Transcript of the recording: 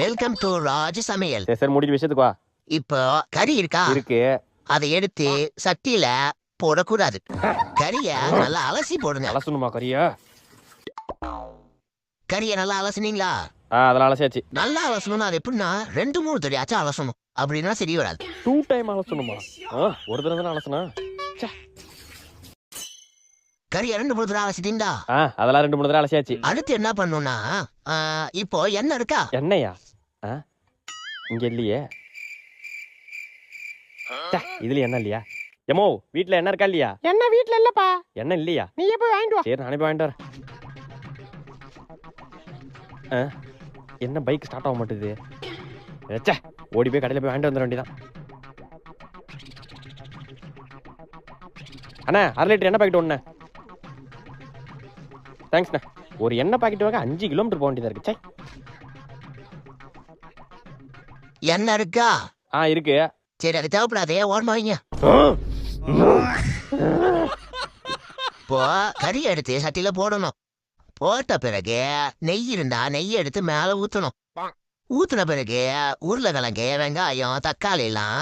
Welcome to ராஜ சமையல். சரி சரி முடிஞ்ச விஷயத்துக்கு வா. இப்போ கறி இருக்கா? இருக்கு. அதை எடுத்து சட்டியில போடக்கூடாது. கறிய நல்லா அலசி போடுங்க. அலசணுமா கறியா? கறிய நல்லா அலசுனீங்களா? அதெல்லாம் அலசியாச்சு. நல்லா அலசணும்னா அது எப்படின்னா 2-3 தடவையாச்சும் அலசணும். அப்படின்னா சரி வராது. 2 டைம் அலசணுமா? ஒரு தடவை தானே அலசனா? கறிய 2-3 தடவை அலசிட்டீங்களா? அதெல்லாம் 2-3 தடவை அலசியாச்சு. அடுத்து என்ன பண்ணணும்னா இப்போ எண்ணெய் இருக்கா? எண்ணெயா? இங்க இல்லையே. இதுல எண்ணெய் இல்லையா? எமோ வீட்ல எண்ணெய் இருக்கா இல்லையா? எண்ணெய் வீட்ல இல்லப்பா. எண்ணெய் இல்லையா? நீயே போய் வாங்கிட்டு வா. சரி நானே போய் வாங்கிட்டு வரேன். என்ன பைக் ஸ்டார்ட் ஆக மாட்டேது? ஓடி போய் கடையில் போய் வாங்கிட்டு வந்துட வேண்டியதான். அண்ணா 1/2 லிட்டர் எண்ணெய் பாக்கெட் ஒண்ணு. தேங்க்ஸ்ண்ணா. ஒரு எண்ணெய் பாக்கெட் வாங்க 5 கிலோமீட்டர் போக வேண்டியதா இருக்கு. எண்ணெய் இருக்கா? இருக்கு. சரி அது தேவைப்படாதே, ஓரமா வைங்க. இப்போ கறி எடுத்து சட்டியில போடணும். போட்ட பிறகு நெய் இருந்தா நெய் எடுத்து மேல ஊத்தணும். ஊத்துன பிறகு உருளைக்கிழங்கு, வெங்காயம், தக்காளி எல்லாம்